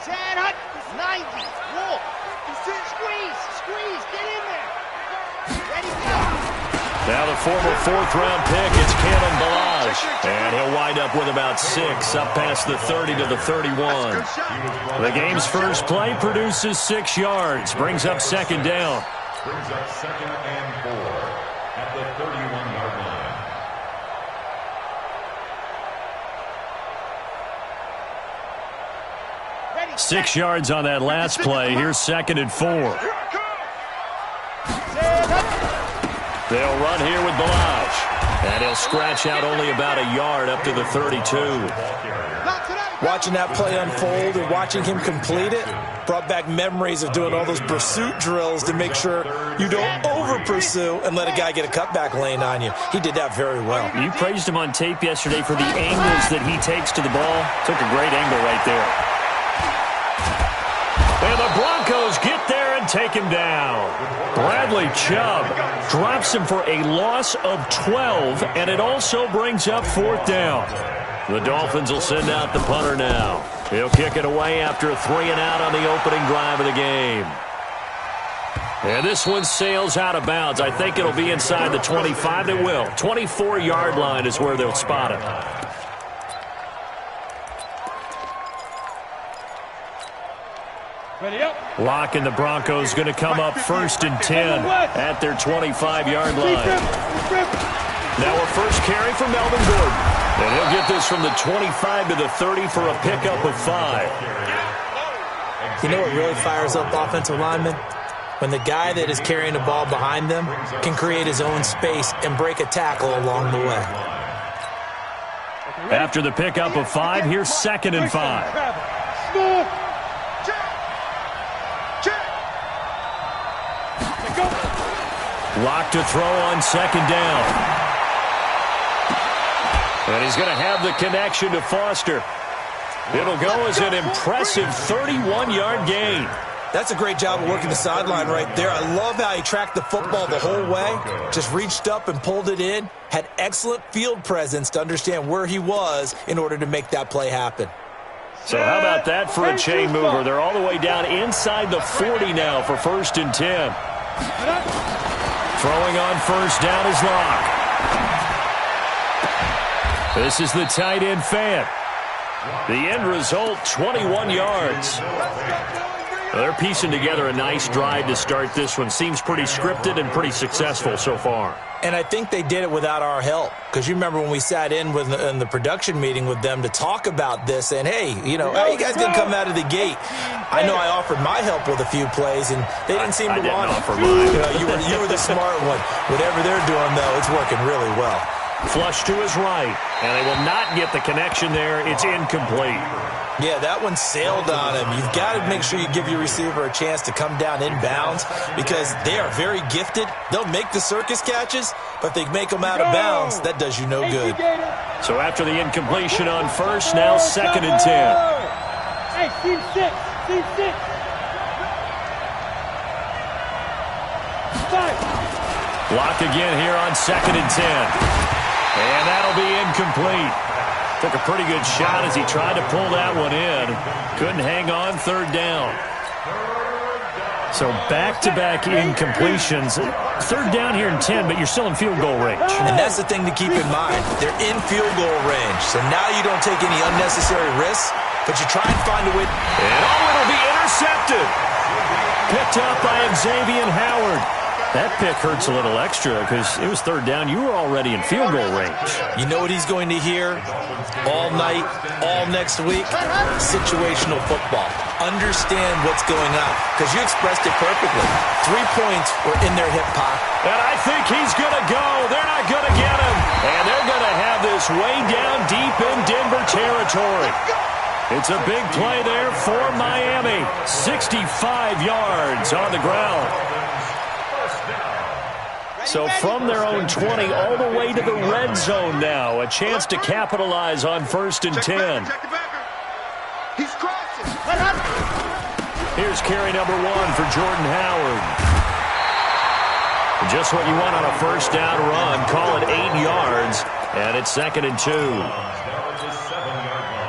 Set, hut, 90, roll. Squeeze, get in there. Ready, go. Now the former fourth-round pick, it's Kalen Balazs. And he'll wind up with about 6, up past the 30 to the 31. The game's first play produces 6 yards, brings up second down. Brings up 2nd and 4 at the 31-yard line. 6 yards on that last play. Here's 2nd and 4. They'll run here with Balazs. And he'll scratch out only about a yard up to the 32. Watching that play unfold and watching him complete it brought back memories of doing all those pursuit drills to make sure you don't over-pursue and let a guy get a cutback lane on you. He did that very well. You praised him on tape yesterday for the angles that he takes to the ball. Took a great angle right there. And the Broncos get there and take him down. Bradley Chubb drops him for a loss of 12, and it also brings up 4th down. The Dolphins will send out the punter now. He'll kick it away after a 3-and-out on the opening drive of the game. And this one sails out of bounds. I think it'll be inside the 25. It will. 24-yard line is where they'll spot it. Locke and the Broncos going to come up 1st and 10 at their 25-yard line. Now a first carry for Melvin Gordon. And he'll get this from the 25 to the 30 for a pickup of 5. You know what really fires up offensive linemen? When the guy that is carrying the ball behind them can create his own space and break a tackle along the way. After the pickup of 5, here's 2nd and 5. Locke to throw on 2nd down. And he's going to have the connection to Foster. It'll go as an impressive 31-yard gain. That's a great job of working the sideline right there. I love how he tracked the football the whole way. Just reached up and pulled it in. Had excellent field presence to understand where he was in order to make that play happen. So how about that for a chain mover? They're all the way down inside the 40 now for 1st and 10. Throwing on 1st down is Locke. This is the tight end fan. The end result, 21 yards. They're piecing together a nice drive to start this one. Seems pretty scripted and pretty successful so far. And I think they did it without our help. Because you remember when we sat in the production meeting with them to talk about this, and hey, you know, how you guys didn't come out of the gate? I know I offered my help with a few plays, and they didn't seem to want it. Offer mine. You were the smart one. Whatever they're doing, though, it's working really well. Flush to his right, and they will not get the connection there. It's incomplete. Yeah, that one sailed on him. You've got to make sure you give your receiver a chance to come down inbounds because they are very gifted. They'll make the circus catches, but if they make them out of bounds, that does you no good. So after the incompletion on 1st, now 2nd and 10. Hey, team 6. 5. Locke again here on 2nd and 10. And that'll be incomplete. Took a pretty good shot as he tried to pull that one in. Couldn't hang on 3rd down. So back-to-back incompletions. 3rd down here in 10, but you're still in field goal range. And that's the thing to keep in mind. They're in field goal range. So now you don't take any unnecessary risks, but you try and find a way. And it'll be intercepted. Picked up by Xavier Howard. That pick hurts a little extra because it was 3rd down. You were already in field goal range. You know what he's going to hear all night, all next week? Situational football. Understand what's going on because you expressed it perfectly. 3 points were in their hip pocket. And I think he's going to go. They're not going to get him. And they're going to have this way down deep in Denver territory. It's a big play there for Miami. 65 yards on the ground. So from their own 20 all the way to the red zone now. A chance to capitalize on 1st and 10. He's crossing. Here's carry number 1 for Jordan Howard. Just what you want on a 1st down run. Call it 8 yards. And it's 2nd and 2.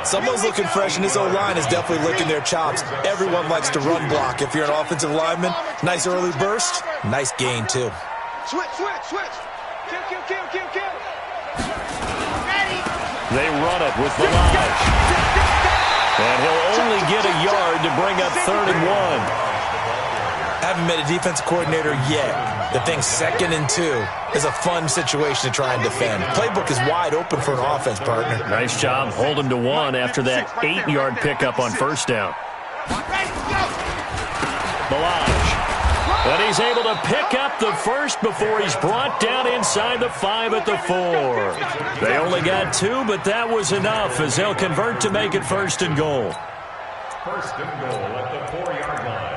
Someone's looking fresh, and this O-line is definitely licking their chops. Everyone likes to run block. If you're an offensive lineman, nice early burst, nice gain, too. Switch. Kill. Ready. They run it with Balaj. And he'll only get a yard to bring up 3rd and 1. Haven't met a defensive coordinator yet that thinks 2nd and 2 is a fun situation to try and defend. Playbook is wide open for an offense, partner. Nice job. Hold him to 1 after that 8-yard pickup on 1st down. Balaj. But he's able to pick up the first before he's brought down inside the 5 at the 4. They only got 2, but that was enough as they'll convert to make it 1st and goal. 1st and goal at the 4-yard line.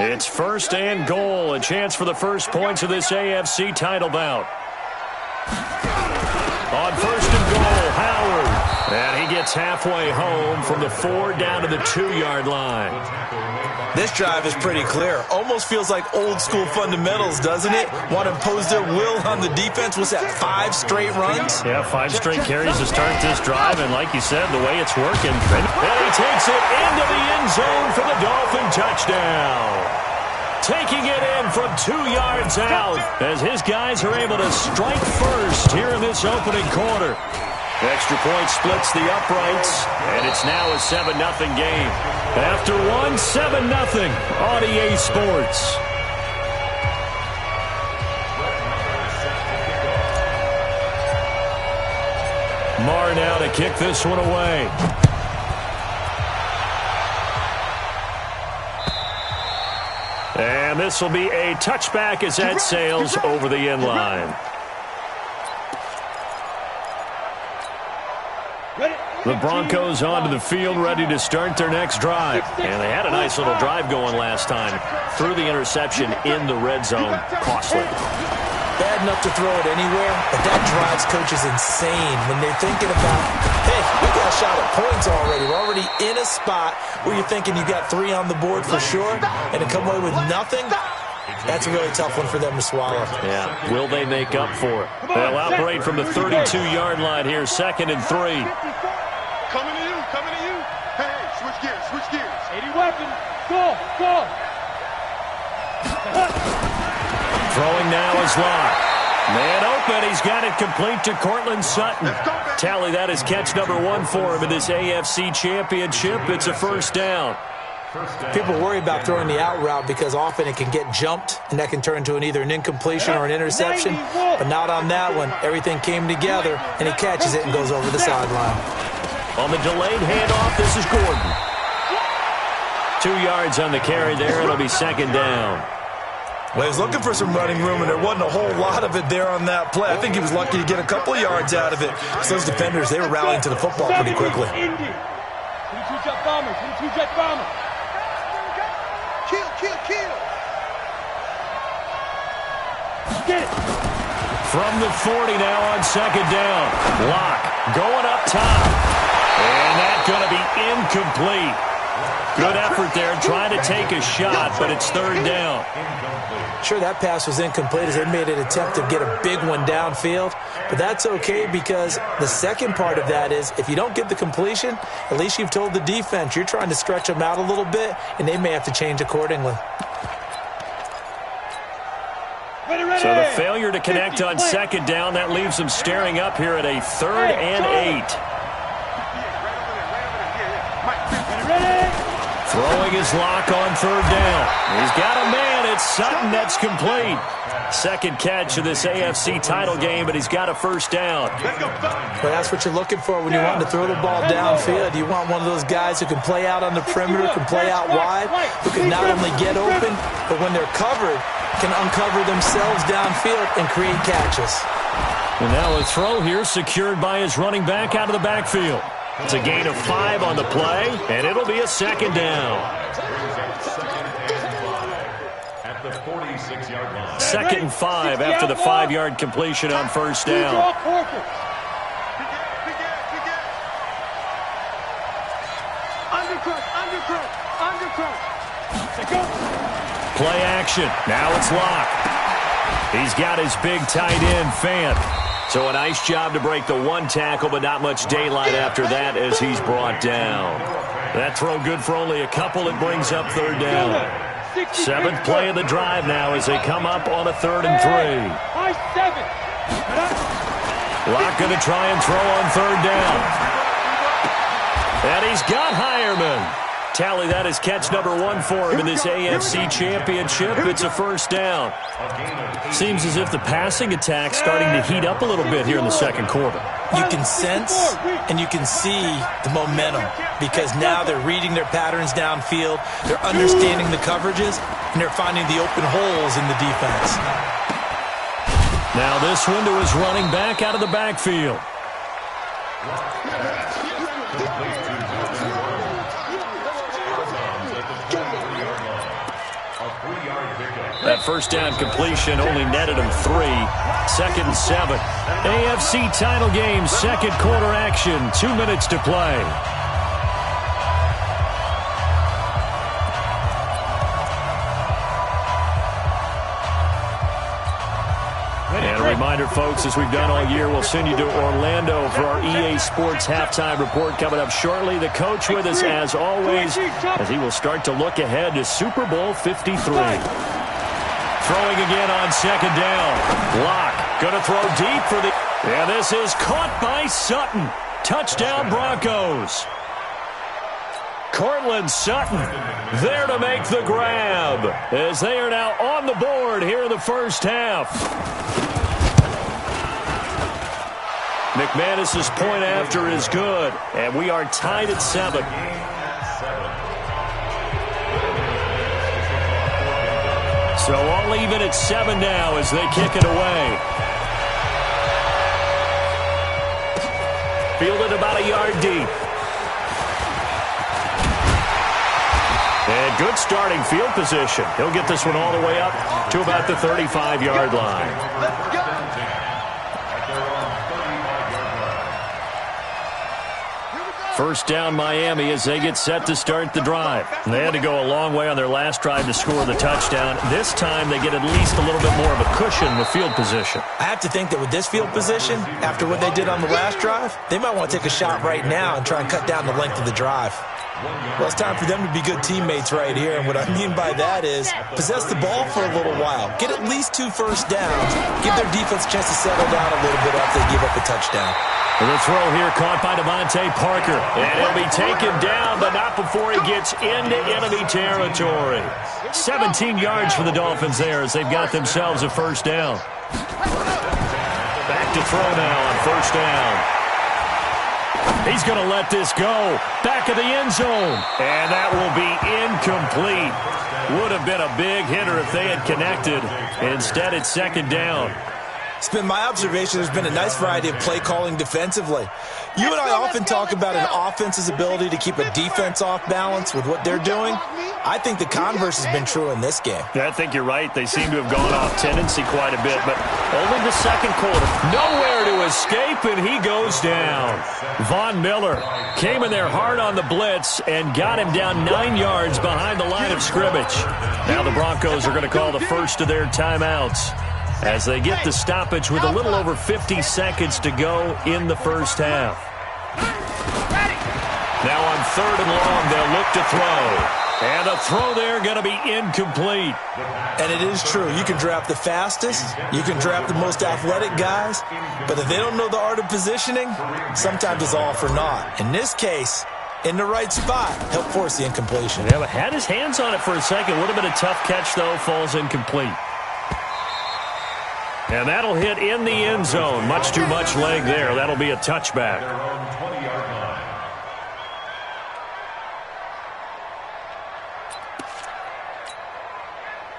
It's 1st and goal, a chance for the first points of this AFC title bout. On 1st and goal, Howard. And he gets halfway home from the 4 down to the 2-yard line. This drive is pretty clear. Almost feels like old school fundamentals, doesn't it? Want to impose their will on the defense. What's that, 5 straight runs? Yeah, 5 straight carries to start this drive. And like you said, the way it's working. And he takes it into the end zone for the Dolphin touchdown. Taking it in from 2 yards out as his guys are able to strike first here in this opening quarter. Extra point splits the uprights, and it's now a 7-0 game. After 1, 7-0 on EA Sports. Marr now to kick this one away. And this will be a touchback as that sails over the end line. The Broncos onto the field, ready to start their next drive. And they had a nice little drive going last time. Threw the interception in the red zone. Costly. Bad enough to throw it anywhere, but that drives coaches insane when they're thinking about, hey, we got a shot at points already. We're already in a spot where you're thinking you got 3 on the board for sure, and to come away with nothing, that's a really tough one for them to swallow. Yeah, will they make up for it? They'll operate from the 32-yard line here, 2nd and 3. Coming to you. Hey, switch gears. 80 weapons. Go. Throwing now is Locke. Man open, he's got it complete to Cortland Sutton. Tally that is catch number 1 for him in this AFC Championship. It's a 1st down. People worry about throwing the out route because often it can get jumped, and that can turn into either an incompletion or an interception. But not on that one. Everything came together, and he catches it and goes over the sideline. On the delayed handoff, this is Gordon. 2 yards on the carry there. It'll be 2nd down. Well, he was looking for some running room, and there wasn't a whole lot of it there on that play. I think he was lucky to get a couple of yards out of it. So those defenders, they were rallying to the football pretty quickly. 22-jet bomber. Kill. Get it. From the 40 now on 2nd down. Locke going up top. And that's going to be incomplete. Good effort there, trying to take a shot, but it's 3rd down. Sure, that pass was incomplete as they made an attempt to get a big one downfield, but that's okay because the second part of that is if you don't get the completion, at least you've told the defense you're trying to stretch them out a little bit, and they may have to change accordingly. So the failure to connect on 2nd down, that leaves them staring up here at a 3rd and 8. Throwing his Lock on 3rd down. He's got a man. It's Sutton that's complete. 2nd catch of this AFC title game, but he's got a 1st down. Well, that's what you're looking for when you want to throw the ball downfield. You want one of those guys who can play out on the perimeter, can play out wide, who can not only get open, but when they're covered, can uncover themselves downfield and create catches. And now a throw here secured by his running back out of the backfield. It's a gain of 5 on the play, and it'll be a 2nd down. At the 46-yard line. 2nd and 5 after the 5-yard completion on 1st down. Play action. Now it's Locke. He's got his big tight end, Fant. So a nice job to break the one tackle, but not much daylight after that as he's brought down. That throw good for only a couple. It brings up third down. 7th play of the drive now as they come up on a 3rd and 3. Locke going to try and throw on 3rd down. And he's got Hireman. Tally, that is catch number 1 for him in this AFC Championship. It's a 1st down. Seems as if the passing attack's starting to heat up a little bit here in the 2nd quarter. You can sense and you can see the momentum because now they're reading their patterns downfield, they're understanding the coverages, and they're finding the open holes in the defense. Now this one to his running back out of the backfield. That 1st down completion only netted him 3. 2nd and 7. AFC title game, 2nd quarter action. 2 minutes to play. And a reminder, folks, as we've done all year, we'll send you to Orlando for our EA Sports halftime report coming up shortly. The coach with us, as always, as he will start to look ahead to Super Bowl 53. Throwing again on 2nd down. Locke going to throw deep for the... And this is caught by Sutton. Touchdown Broncos. Cortland Sutton there to make the grab as they are now on the board here in the 1st half. McManus's point after is good, and we are tied at 7. So all even at 7 now as they kick it away. Fielded about a yard deep. And good starting field position. He'll get this one all the way up to about the 35-yard line. First down Miami as they get set to start the drive. They had to go a long way on their last drive to score the touchdown. This time they get at least a little bit more of a cushion with field position. I have to think that with this field position, after what they did on the last drive, they might want to take a shot right now and try and cut down the length of the drive. Well, it's time for them to be good teammates right here, and what I mean by that is possess the ball for a little while, get at least 2 first downs, give their defense a chance to settle down a little bit after they give up a touchdown. And the throw here caught by Devontae Parker, and he'll be taken down, but not before he gets into enemy territory. 17 yards for the Dolphins there as they've got themselves a 1st down. Back to throw now on 1st down. He's going to let this go. Back of the end zone. And that will be incomplete. Would have been a big hitter if they had connected. Instead, it's 2nd down. It's been my observation there's been a nice variety of play calling defensively. You and I often talk about an offense's ability to keep a defense off balance with what they're doing. I think the converse has been true in this game. I think you're right. They seem to have gone off tendency quite a bit, but only the 2nd quarter. Nowhere to escape, and he goes down. Von Miller came in there hard on the blitz and got him down 9 yards behind the line of scrimmage. Now the Broncos are going to call the first of their timeouts as they get the stoppage with a little over 50 seconds to go in the 1st half. Now on 3rd and long, they'll look to throw. And a throw there going to be incomplete. And it is true. You can draft the fastest. You can draft the most athletic guys. But if they don't know the art of positioning, sometimes it's all for naught. In this case, in the right spot, help force the incompletion. Yeah, but had his hands on it for a second. Would have been a tough catch, though. Falls incomplete. And that'll hit in the end zone. Much too much leg there. That'll be a touchback.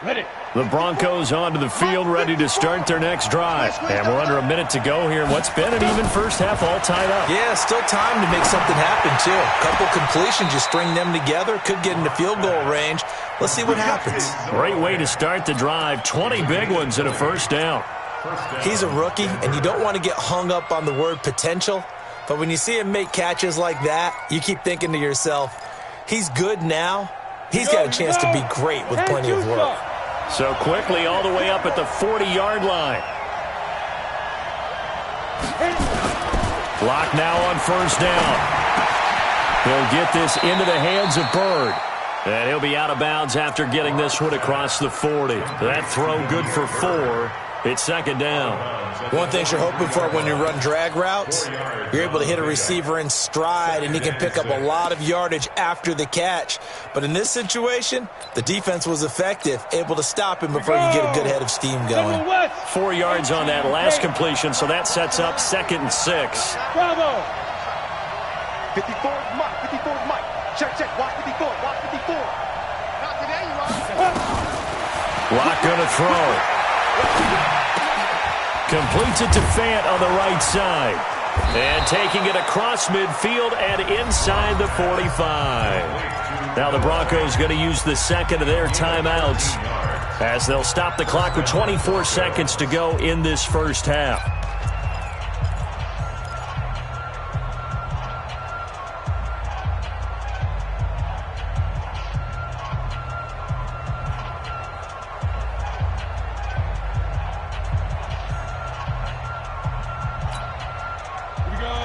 Ready. The Broncos onto the field, ready to start their next drive. And we're under a minute to go here in what's been an even 1st half, all tied up. Yeah, still time to make something happen, too. A couple completions, you string them together, could get into field goal range. Let's see what happens. Great way to start the drive. 20 big ones and a 1st down. He's a rookie, and you don't want to get hung up on the word potential. But when you see him make catches like that, you keep thinking to yourself, He's good now. He's got a chance to be great with plenty of work. So quickly all the way up at the 40-yard line. Clock now on first down. He'll get this into the hands of Bird. And he'll be out of bounds after getting this one across the 40. That throw good for 4. It's second down. One thing you're hoping for when you run drag routes, you're able to hit a receiver in stride, and he can pick up a lot of yardage after the catch. But in this situation, the defense was effective, able to stop him before you get a good head of steam going. 4 yards on that last completion, so that sets up 2nd and 6. Bravo. 54 Mike. 54 Mike. Check. Watch 54. Watch 54. Not today, you are. Lock gonna throw. Completes it to Fant on the right side. And taking it across midfield and inside the 45. Now the Broncos going to use the second of their timeouts as they'll stop the clock with 24 seconds to go in this first half.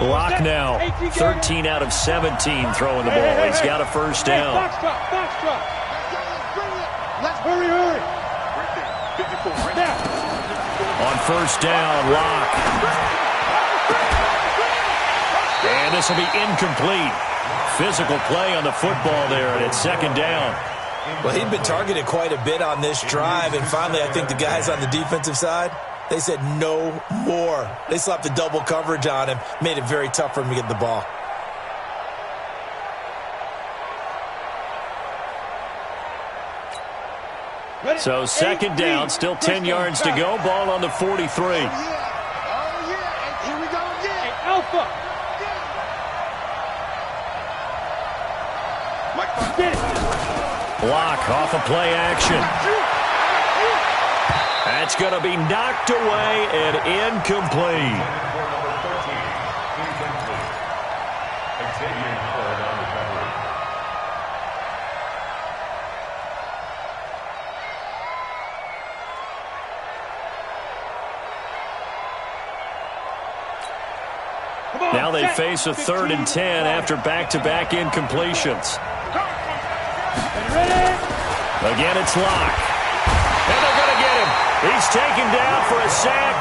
Lock now, 13 out of 17 throwing the ball. He's got a first down. Box drop. Let's hurry. On first down, Lock. And this will be incomplete. Physical play on the football there, and it's second down. Well, he'd been targeted quite a bit on this drive, and finally I think the guys on the defensive side, they said no more. They slapped the double coverage on him, made it very tough for him to get the ball. So second down, still 10 yards to go. Ball on the 43. Oh, yeah. Here we go again. Alpha. Block off of play action. That's going to be knocked away and incomplete. Now they face a 3rd and 10 after back-to-back incompletions. Again, it's Lock. And they're going to get him. He's taken down for a sack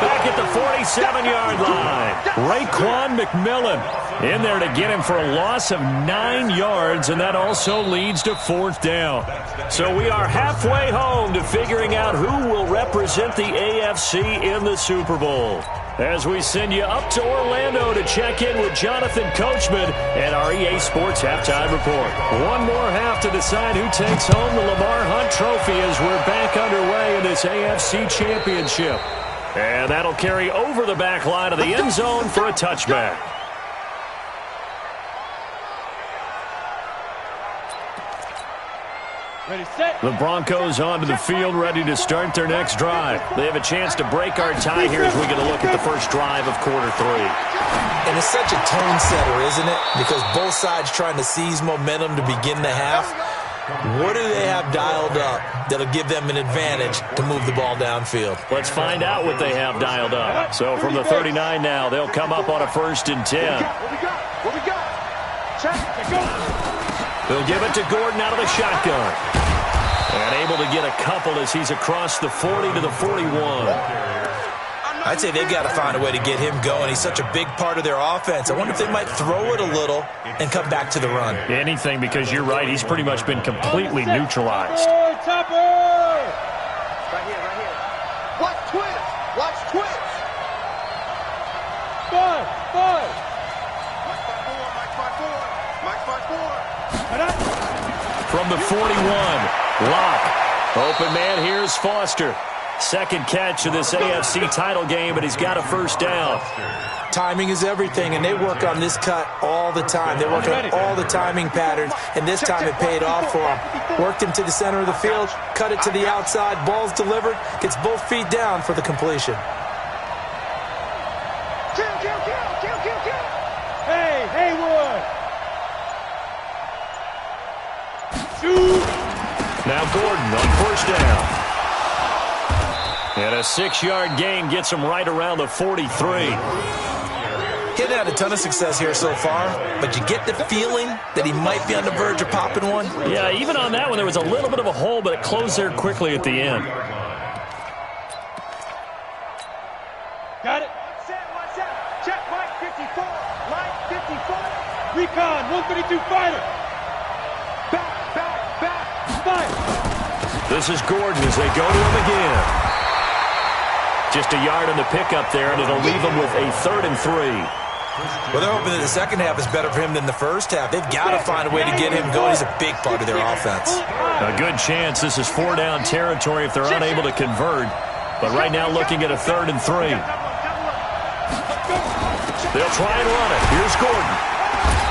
back at the 47-yard line. Raekwon McMillan in there to get him for a loss of 9 yards, and that also leads to 4th down. So we are halfway home to figuring out who will represent the AFC in the Super Bowl, as we send you up to Orlando to check in with Jonathan Coachman and our EA Sports Halftime Report. One more half to decide who takes home the Lamar Hunt Trophy as we're back underway in this AFC Championship. And that'll carry over the back line of the end zone for a touchback. The Broncos onto the field, ready to start their next drive. They have a chance to break our tie here as we get a look at the first drive of quarter 3. And it's such a tone setter, isn't it? Because both sides trying to seize momentum to begin the half. What do they have dialed up that'll give them an advantage to move the ball downfield? Let's find out what they have dialed up. So from the 39 now, they'll come up on a 1st and 10. What we got? Check. They'll give it to Gordon out of the shotgun. And able to get a couple as he's across the 40 to the 41. I'd say they've got to find a way to get him going. He's such a big part of their offense. I wonder if they might throw it a little and come back to the run. Anything, because you're right. He's pretty much been completely neutralized. Topper! Right here. Watch twist. Five. Mike 5-4. From the 41, Lock. Open man, here's Foster. Second catch of this AFC title game, but he's got a first down. Timing is everything, and they work on this cut all the time. They work on all the timing patterns, and this time it paid off for him. Worked him to the center of the field, cut it to the outside, ball's delivered, gets both feet down for the completion. Hey, Haywood! Now Gordon on first down. And a 6-yard gain gets him right around the 43. He's had a ton of success here so far, but you get the feeling that he might be on the verge of popping one. Yeah, even on that one, there was a little bit of a hole, but it closed there quickly at the end. Got it. Watch out. Check Mike 54. Mike 54. Recon 132 fighter. Back. Fire. This is Gordon as they go to him again. Just a yard on the pickup there, and it'll leave him with a 3rd and 3. Well, they're hoping that the second half is better for him than the first half. They've got to find a way to get him going. He's a big part of their offense. A good chance this is 4-down territory if they're unable to convert. But right now looking at a 3rd and 3. They'll try and run it. Here's Gordon.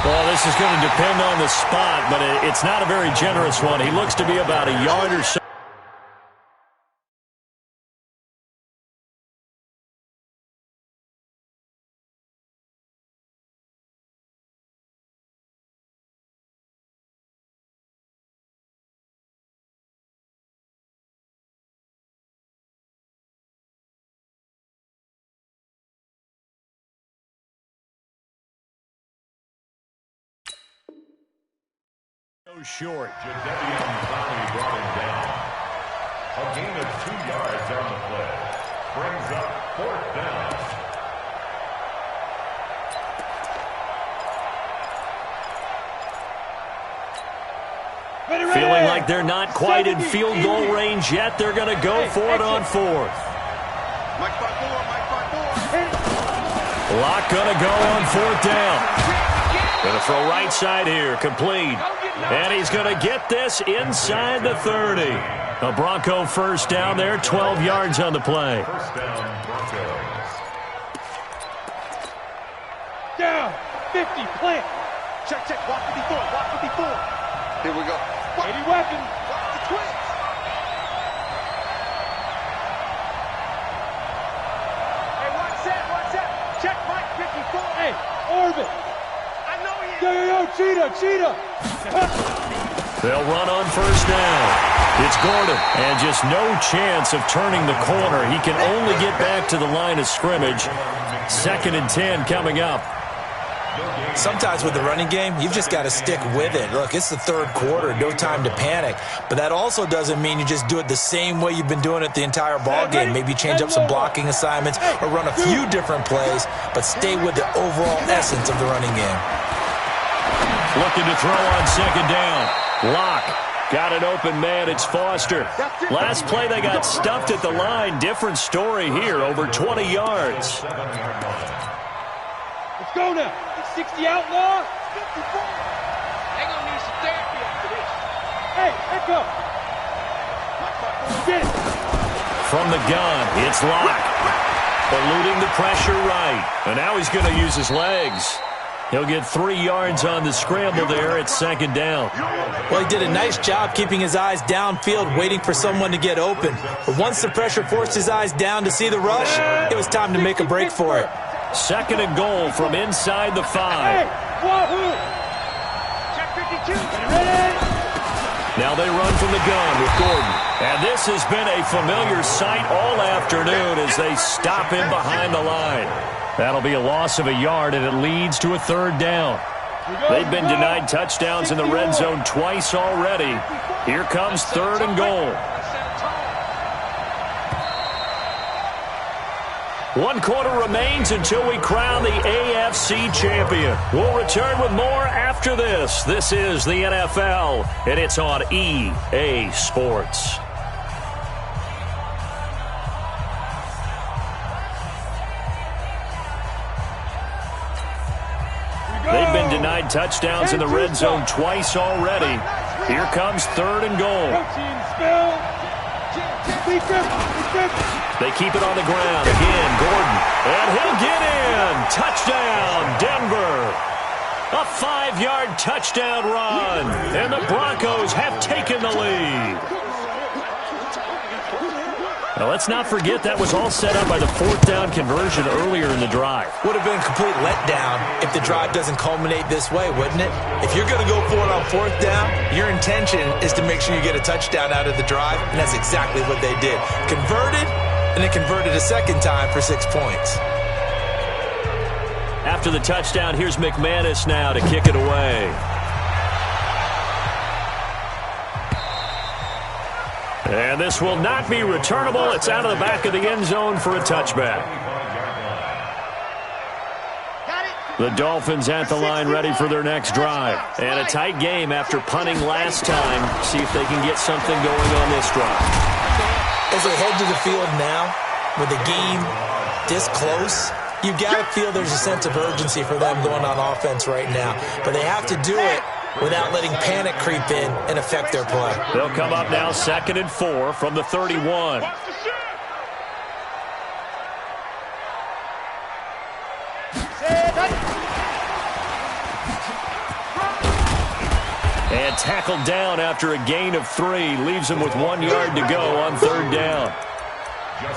Well, this is going to depend on the spot, but it's not a very generous one. He looks to be about a yard or so. Short. Jadeveon Clowney brought him down. A gain of 2 yards on the play. Brings up 4th down. Feeling like they're not quite in field goal range yet. They're going to go for it on 4th. Mike 54. Lock going to go on 4th down. Going to throw right side here. Complete. And he's going to get this inside the 30. A Bronco first down there, 12 yards on the play. First down, Broncos. Down. 50. Plant. Check. Walk 54. Here we go. 80 weapons. Watch the twins. Hey, watch that. Check Mike 54. Hey, orbit. I know he is. Yo, cheetah. They'll run on first down. It's Gordon, and just no chance of turning the corner. He can only get back to the line of scrimmage. 2nd and 10 coming up. Sometimes with the running game, you've just got to stick with it. Look, it's the 3rd quarter, no time to panic. But that also doesn't mean you just do it the same way you've been doing it the entire ball game. Maybe change up some blocking assignments or run a few different plays, but stay with the overall essence of the running game. Looking to throw on 2nd down. Lock. Got an open man. It's Foster. Last play they got stuffed at the line. Different story here. Over 20 yards. Let's go now. 60 outlaw. 54. They're going to need some therapy after this. Hey, let's go. Get it. From the gun, it's Lock. Eluding the pressure right. And now he's going to use his legs. He'll get 3 yards on the scramble there at 2nd down. Well, he did a nice job keeping his eyes downfield, waiting for someone to get open. But once the pressure forced his eyes down to see the rush, it was time to make a break for it. 2nd and goal from inside the 5. Wahoo! Check 52. Ready? Now they run from the gun with Gordon. And this has been a familiar sight all afternoon as they stop him behind the line. That'll be a loss of a yard, and it leads to a 3rd down. They've been denied touchdowns in the red zone twice already. Here comes 3rd and goal. 1 quarter remains until we crown the AFC champion. We'll return with more after this. This is the NFL, and it's on EA Sports. They've been denied touchdowns in the red zone twice already. Here comes 3rd and goal. They keep it on the ground. Again, Gordon. And he'll get in. Touchdown, Denver. A 5-yard touchdown run. And the Broncos have taken the lead. Now, let's not forget that was all set up by the fourth down conversion earlier in the drive. Would have been a complete letdown if the drive doesn't culminate this way, wouldn't it? If you're going to go for it on fourth down, your intention is to make sure you get a touchdown out of the drive, and that's exactly what they did. Converted, and then converted a second time for 6 points. After the touchdown, here's McManus now to kick it away. And this will not be returnable. It's out of the back of the end zone for a touchback. The Dolphins at the line ready for their next drive. And a tight game after punting last time. See if they can get something going on this drive. As they head to the field now, with the game this close, you've got to feel there's a sense of urgency for them going on offense right now. But they have to do it without letting panic creep in and affect their play. They'll come up now 2nd and 4 from the 31. And tackled down after a gain of 3. Leaves him with 1 yard to go on 3rd down.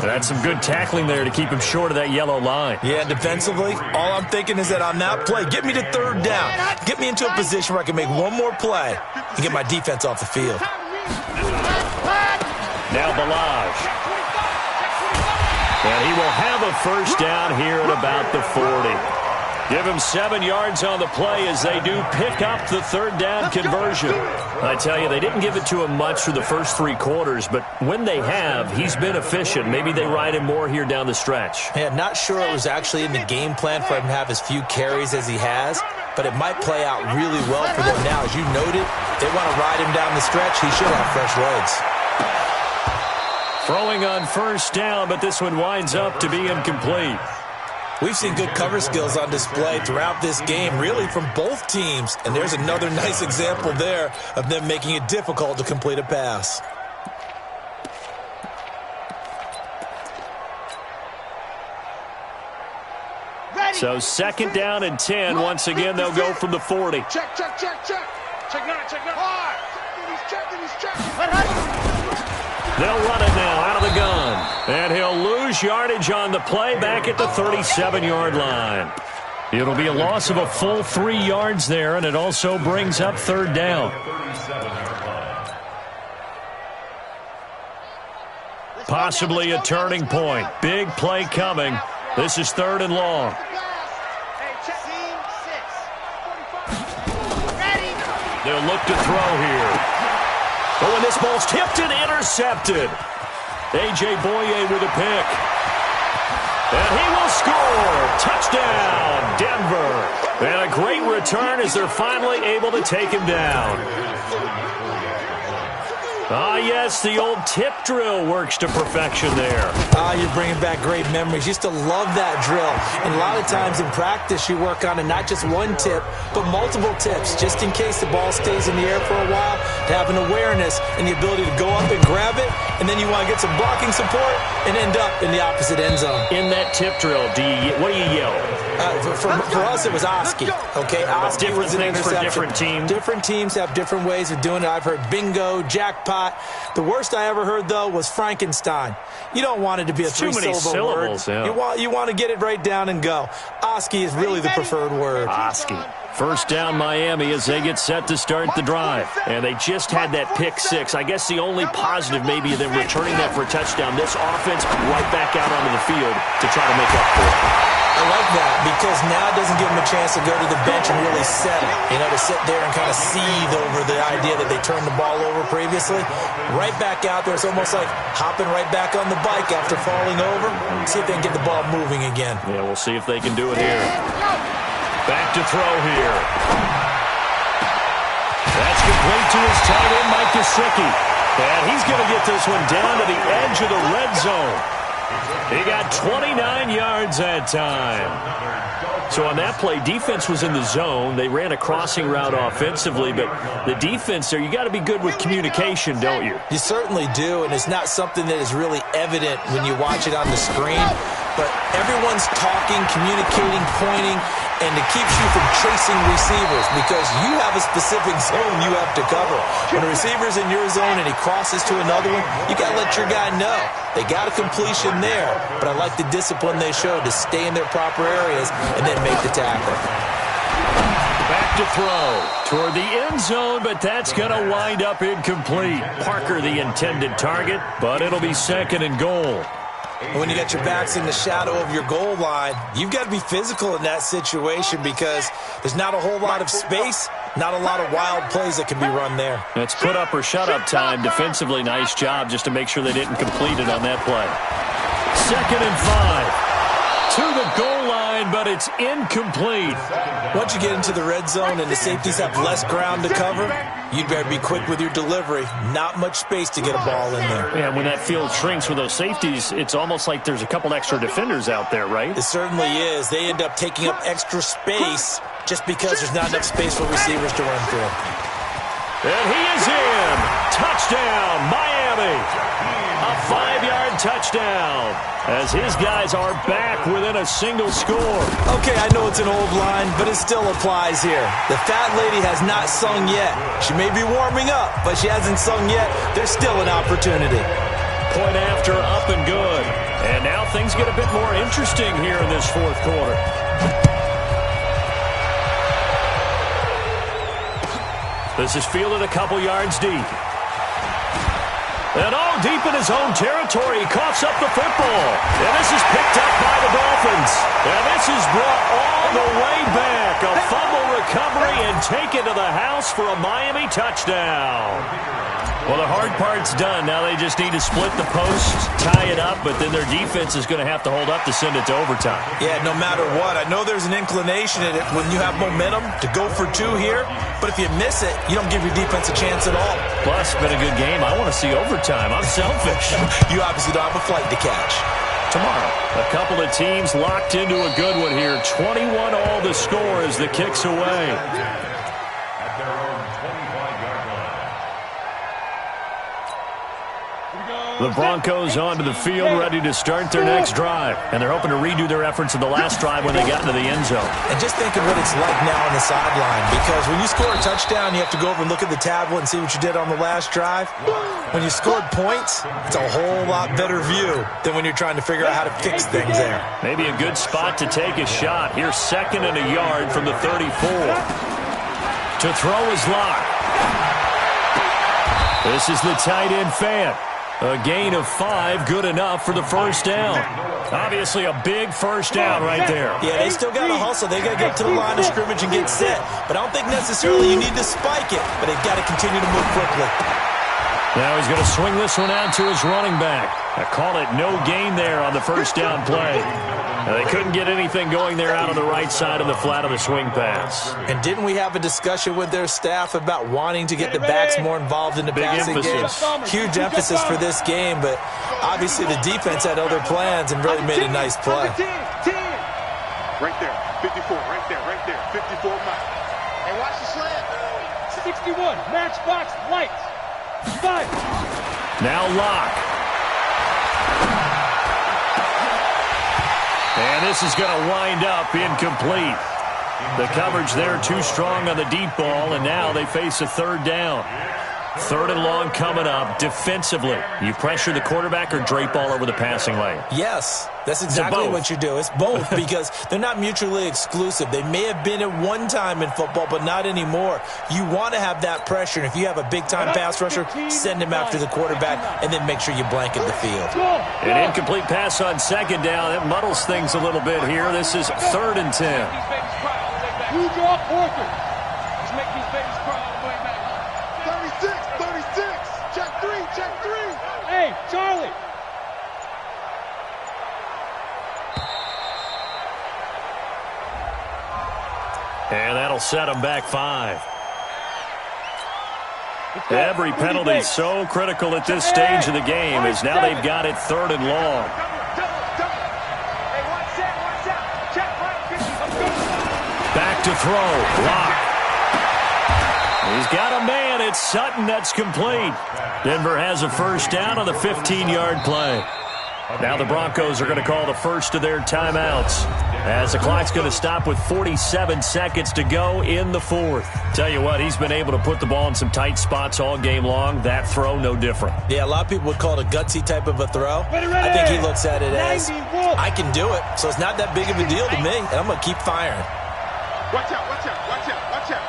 That's some good tackling there to keep him short of that yellow line. Yeah, defensively, all I'm thinking is that on that play, get me to 3rd down. Get me into a position where I can make one more play and get my defense off the field. Now Balaj. And he will have a first down here at about the 40. Give him 7 yards on the play as they do pick up the 3rd down conversion. I tell you, they didn't give it to him much for the first 3 quarters, but when they have, he's been efficient. Maybe they ride him more here down the stretch. Yeah, not sure it was actually in the game plan for him to have as few carries as he has, but it might play out really well for them now. As you noted, they want to ride him down the stretch. He should have fresh legs. Throwing on first down, but this one winds up to be incomplete. We've seen good cover skills on display throughout this game, really from both teams. And there's another nice example there of them making it difficult to complete a pass. So 2nd down and 10. Once again, they'll go from the 40. Check. Check 9. Hard. Check. They'll run it now out of the gun. And he'll lose yardage on the play back at the 37-yard line. It'll be a loss of a full 3 yards there, and it also brings up 3rd down. Possibly a turning point. Big play coming. This is 3rd and long. They'll look to throw here. Oh, and this ball's tipped and intercepted. A.J. Boye with a pick. And he will score. Touchdown, Denver. And a great return as they're finally able to take him down. Ah, yes, the old tip drill works to perfection there. Ah, you're bringing back great memories. Used to love that drill. And a lot of times in practice, you work on it, not just one tip, but multiple tips, just in case the ball stays in the air for a while, to have an awareness and the ability to go up and grab it, and then you want to get some blocking support and end up in the opposite end zone. In that tip drill, what do you yell? For us, it was Oski. Okay, Oski was an interception. For different teams. Different teams have different ways of doing it. I've heard bingo, jackpot. The worst I ever heard, though, was Frankenstein. You don't want it to be a 3-syllable word. Yeah. You want to get it right down and go. Oski is really the preferred word. Oski. First down Miami as they get set to start the drive. And they just had that pick 6. I guess the only positive maybe of them returning that for a touchdown. This offense right back out onto the field to try to make up for it. I like that because now it doesn't give them a chance to go to the bench and really settle. You know, to sit there and kind of seethe over the idea that they turned the ball over previously. Right back out there. It's almost like hopping right back on the bike after falling over. See if they can get the ball moving again. Yeah, we'll see if they can do it here. Back to throw here. That's complete to his tight end, Mike Gesicki. And he's going to get this one down to the edge of the red zone. He got 29 yards that time. So on that play, defense was in the zone. They ran a crossing route offensively, but the defense there, you got to be good with communication, don't you? You certainly do, and it's not something that is really evident when you watch it on the screen. but everyone's talking, communicating, pointing, and it keeps you from chasing receivers because you have a specific zone you have to cover. When a receiver's in your zone and he crosses to another one, you got to let your guy know. They got a completion there, but I like the discipline they showed to stay in their proper areas and then make the tackle. Back to throw toward the end zone, but that's going to wind up incomplete. Parker the intended target, but it'll be 2nd and goal. When you got your backs in the shadow of your goal line, you've got to be physical in that situation because there's not a whole lot of space, not a lot of wild plays that can be run there. It's put up or shut up time. Defensively, nice job just to make sure they didn't complete it on that play. 2nd and 5. To the goal line, but it's incomplete. Once you get into the red zone and the safeties have less ground to cover, you'd better be quick with your delivery. Not much space to get a ball in there. Yeah, when that field shrinks with those safeties, it's almost like there's a couple extra defenders out there, right? It certainly is. They end up taking up extra space just because there's not enough space for receivers to run through. And he is in. Touchdown, Miami. A 5-yard touchdown as his guys are back within a single score. Okay, I know it's an old line, but it still applies here. The fat lady has not sung yet. She may be warming up, but she hasn't sung yet. There's still an opportunity. Point after, up and good. And now things get a bit more interesting here in this 4th quarter. This is fielded a couple yards deep. And all deep in his own territory, he coughs up the football. And this is picked up by the Dolphins. And this is brought all the way back. A fumble recovery and taken to the house for a Miami touchdown. Well, the hard part's done. Now they just need to split the posts, tie it up, but then their defense is going to have to hold up to send it to overtime. Yeah, no matter what. I know there's an inclination in it when you have momentum to go for 2 here, but if you miss it, you don't give your defense a chance at all. Plus, it's been a good game. I want to see overtime. I'm selfish. You obviously don't have a flight to catch. Tomorrow, a couple of teams locked into a good one here. 21 all the score as the kick's away. At their own 25-yard line. The Broncos onto the field, ready to start their next drive. And they're hoping to redo their efforts in the last drive when they got into the end zone. And just think of what it's like now on the sideline, because when you score a touchdown, you have to go over and look at the tablet and see what you did on the last drive. When you scored points, it's a whole lot better view than when you're trying to figure out how to fix things there. Maybe a good spot to take a shot. Here's 2nd and a yard from the 34. To throw is Locke. This is the tight end Fant. A gain of 5, good enough for the first down. Obviously a big first down right there. Yeah, they still got to hustle. They got to get to the line of scrimmage and get set. But I don't think necessarily you need to spike it, but they've got to continue to move quickly. Now he's going to swing this one out to his running back. I call it no gain there on the first down play. Now, they couldn't get anything going there out on the right side of the flat of the swing pass. And didn't we have a discussion with their staff about wanting to get the backs more involved in the passing game? Huge emphasis for this game, but obviously the defense had other plans and really made a nice play. 10. Right there, 54, right there, 54 Mike. Hey, watch the slant. 61, matchbox lights. 5. Now Locke. And this is going to wind up incomplete. The coverage there too strong on the deep ball, and now they face a 3rd down. 3rd and long coming up. Defensively, you pressure the quarterback or drape all over the passing lane? Yes, that's exactly what you do. It's both because they're not mutually exclusive. They may have been at one time in football, but not anymore. You want to have that pressure, and if you have a big-time pass rusher, send him after the quarterback, and then make sure you blanket the field. An incomplete pass on 2nd down. That muddles things a little bit here. This is 3rd and 10. You draw Porter. Let's make these babies cry all the way back. 36. Check 3. Hey, Charlie. And that'll set them back 5. Every penalty is so critical at this stage of the game as now they've got it 3rd and long. Back to throw. Locke. He's got a man. It's Sutton. That's complete. Denver has a first down on the 15-yard play. Now the Broncos are going to call the first of their timeouts as the clock's going to stop with 47 seconds to go in the fourth. Tell you what, he's been able to put the ball in some tight spots all game long. That throw, no different. Yeah, a lot of people would call it a gutsy type of a throw. I think he looks at it as, I can do it, so it's not that big of a deal to me, and I'm going to keep firing. Watch out, watch out, watch out, watch out.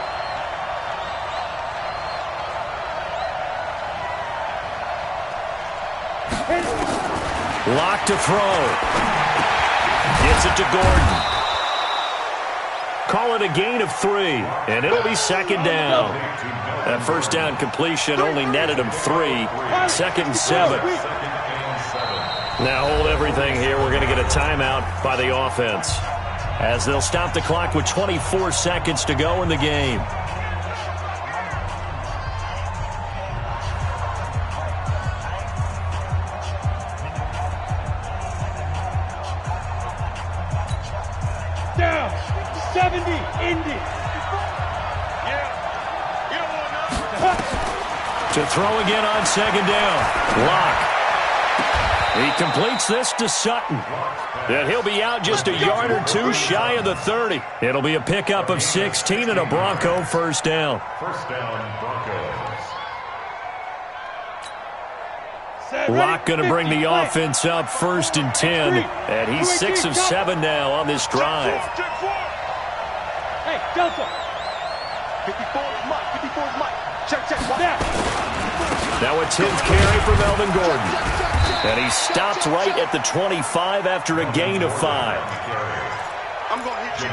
Lock to throw. Gets it to Gordon. Call it a gain of 3, and it'll be second down. That first down completion only netted him 3. Second and 7. Now hold everything here. We're going to get a timeout by the offense as they'll stop the clock with 24 seconds to go in the game. Down. 70. Indy. To throw again on second down. Lock. He completes this to Sutton. And he'll be out just a yard or 2 shy of the 30. It'll be a pickup of 16 and a Bronco first down. First down, Broncos. Lock going to bring the offense up first and 10. And he's 6 of 7 now on this drive. Hey, Delta. 54 is Mike, 54 is Mike. Check, check, watch out. Now a 10th carry for Melvin Gordon. And he stopped right at the 25 after a gain of 5. I'm going to hit you.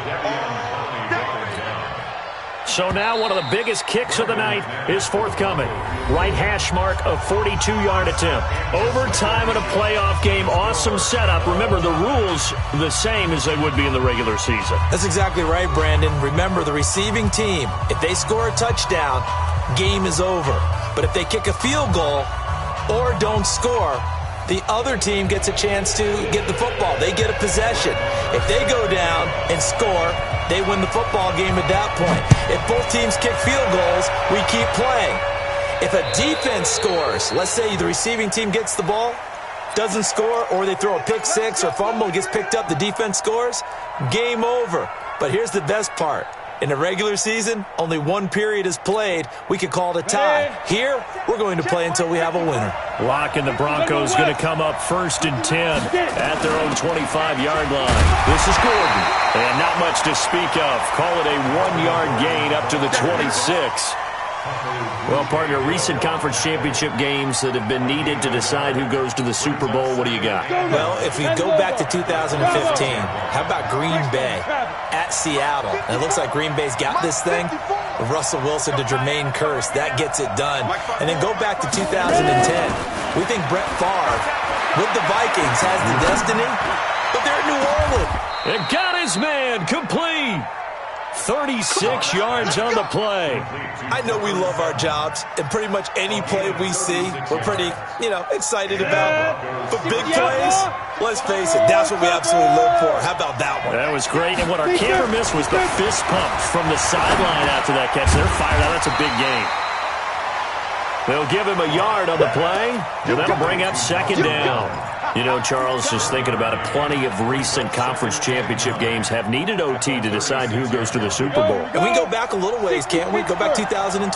So now one of the biggest kicks of the night is forthcoming. Right hash mark of 42-yard attempt. Overtime in a playoff game. Awesome setup. Remember, the rules the same as they would be in the regular season. That's exactly right, Brandon. Remember, the receiving team, if they score a touchdown, game is over. But if they kick a field goal or don't score, the other team gets a chance to get the football. They get a possession. If they go down and score, they win the football game at that point. If both teams kick field goals, we keep playing. If a defense scores, let's say the receiving team gets the ball, doesn't score, or they throw a pick six or fumble, gets picked up, the defense scores, game over. But here's the best part. In the regular season, only one period is played. We could call it a tie. Here, we're going to play until we have a winner. Lock and the Broncos going to come up first and 10 at their own 25-yard line. This is Gordon. And not much to speak of. Call it a 1-yard gain up to the 26. Well, partner, recent conference championship games that have been needed to decide who goes to the Super Bowl, what do you got? Well, if we go back to 2015, how about Green Bay at Seattle? And it looks like Green Bay's got this thing. Russell Wilson to Jermaine Kearse, that gets it done. And then go back to 2010. We think Brett Favre with the Vikings has the destiny, but they're at New Orleans. And got his man complete. 36 yards on the play. I know we love our jobs, and pretty much any play we see, we're pretty, excited about. But big plays, let's face it, that's what we absolutely live for. How about that one? That was great, and what our camera missed was the fist pump from the sideline after that catch. They're fired out. That's a big gain. They'll give him a yard on the play, and that'll bring up second down. You know, Charles, just thinking about it, plenty of recent conference championship games have needed OT to decide who goes to the Super Bowl. And we go back a little ways, can't we? Go back 2012.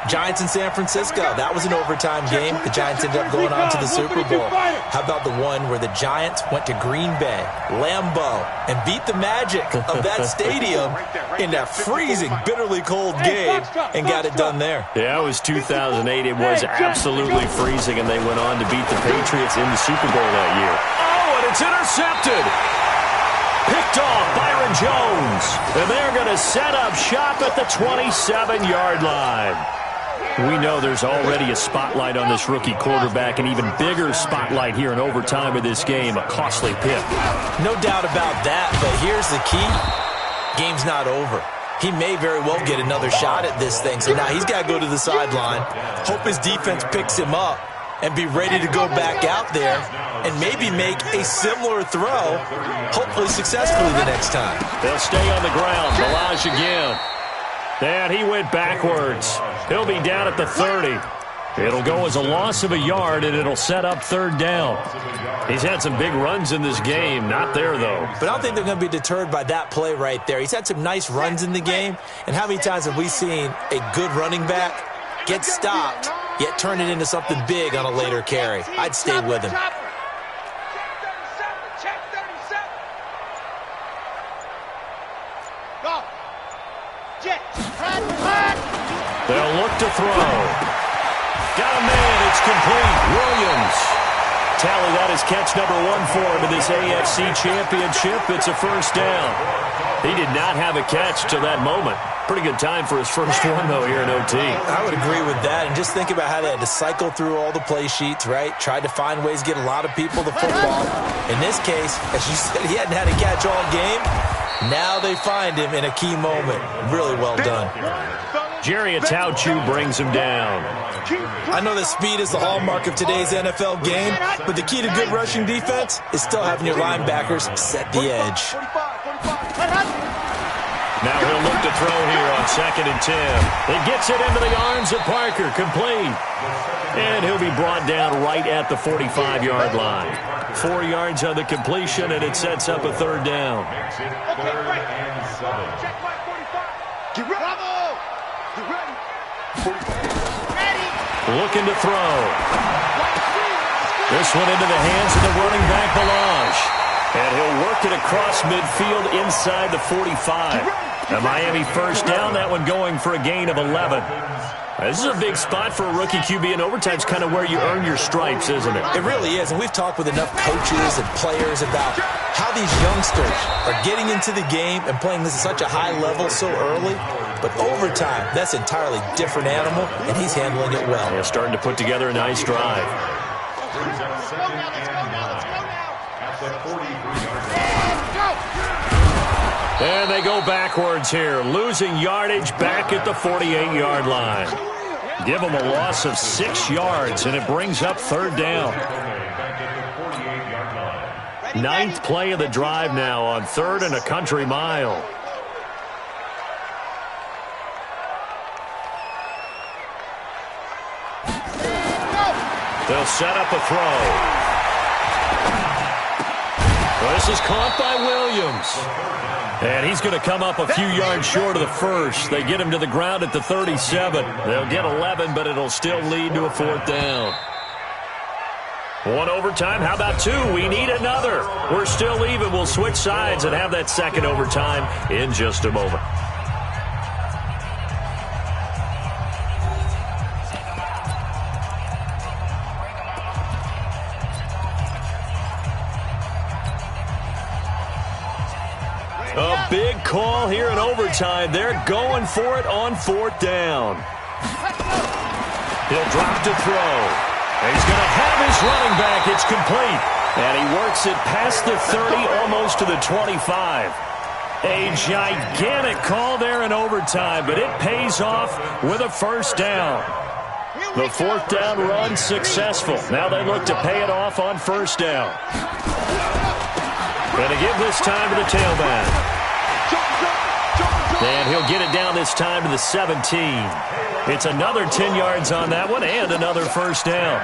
Giants in San Francisco. That was an overtime game. The Giants ended up going on to the Super Bowl. How about the one where the Giants went to Green Bay, Lambeau, and beat the magic of that stadium in that freezing, bitterly cold game and got it done there? Yeah, it was 2008. It was absolutely freezing, and they went on to beat the Patriots in the Super Bowl that year. Oh, and it's intercepted. Picked off Byron Jones. And they're going to set up shop at the 27-yard line. We know there's already a spotlight on this rookie quarterback, an even bigger spotlight here in overtime of this game, a costly pick. No doubt about that, but here's the key. Game's not over. He may very well get another shot at this thing. So now he's got to go to the sideline, hope his defense picks him up, and be ready to go back out there and maybe make a similar throw, hopefully successfully the next time. They'll stay on the ground. Balaj again. And he went backwards. He'll be down at the 30. It'll go as a loss of a yard, and it'll set up third down. He's had some big runs in this game. Not there, though. But I don't think they're going to be deterred by that play right there. He's had some nice runs in the game. And how many times have we seen a good running back get stopped, yet turn it into something big on a later carry? I'd stay with him. They'll look to throw. Got a man. It's complete. Williams. Tally, that is catch number 1 for him in this AFC Championship. It's a first down. He did not have a catch till that moment. Pretty good time for his first one, though, here in OT. I would agree with that. And just think about how they had to cycle through all the play sheets, right? Tried to find ways to get a lot of people the football. In this case, as you said, he hadn't had a catch all game. Now they find him in a key moment. Really well done. Jerry Atauchu brings him down. I know that speed is the hallmark of today's NFL game, but the key to good rushing defense is still having your linebackers set the edge. Now he'll look to throw here on 2nd and 10. It gets it into the arms of Parker, complete. And he'll be brought down right at the 45-yard line. 4 yards on the completion, and it sets up a third down. Looking to throw. This one into the hands of the running back, Balaj. And he'll work it across midfield inside the 45. A Miami first down, that one going for a gain of 11. This is a big spot for a rookie QB, and overtime's kind of where you earn your stripes, isn't it? It really is, and we've talked with enough coaches and players about how these youngsters are getting into the game and playing this at such a high level so early. But overtime, that's an entirely different animal, and he's handling it well. Yeah, starting to put together a nice drive. And they go backwards here, losing yardage back at the 48-yard line. Give them a loss of 6 yards, and it brings up third down. 9th play of the drive now on 3rd and a country mile. They'll set up a throw. This is caught by Williams. And he's going to come up a few yards short of the first. They get him to the ground at the 37. They'll get 11, but it'll still lead to a 4th down. 1 overtime. How about 2? We need another. We're still even. We'll switch sides and have that second overtime in just a moment. A big call here in overtime. They're going for it on 4th down. He'll drop to throw. He's going to have his running back. It's complete. And he works it past the 30, almost to the 25. A gigantic call there in overtime, but it pays off with a first down. The 4th down run successful. Now they look to pay it off on 1st down. Going to give this time to the tailback. And he'll get it down this time to the 17. It's another 10 yards on that one and another first down.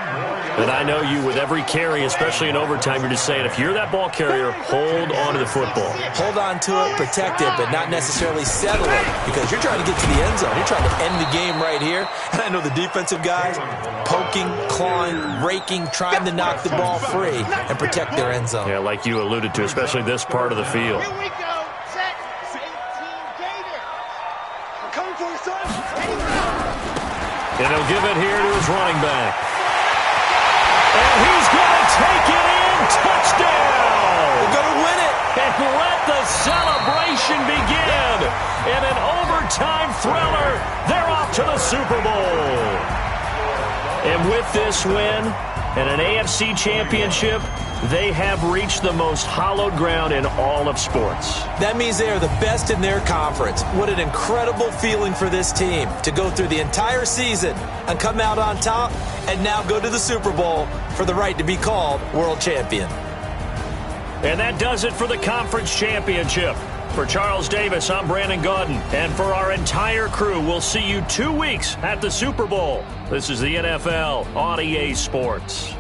And I know you, with every carry, especially in overtime, you're just saying, if you're that ball carrier, hold on to the football. Hold on to it, protect it, but not necessarily settle it, because you're trying to get to the end zone. You're trying to end the game right here. And I know the defensive guys poking, clawing, raking, trying to knock the ball free and protect their end zone. Yeah, like you alluded to, especially this part of the field. Here we go. Set. 18 Gator. I'm coming for you, son. And he'll give it here to his running back. And he's going to take it in. Touchdown. They're going to win it. And let the celebration begin. In an overtime thriller, they're off to the Super Bowl. And with this win and an AFC championship, they have reached the most hallowed ground in all of sports. That means they are the best in their conference. What an incredible feeling for this team to go through the entire season and come out on top and now go to the Super Bowl for the right to be called world champion. And that does it for the conference championship. For Charles Davis, I'm Brandon Gaudin. And for our entire crew, we'll see you 2 weeks at the Super Bowl. This is the NFL on EA Sports.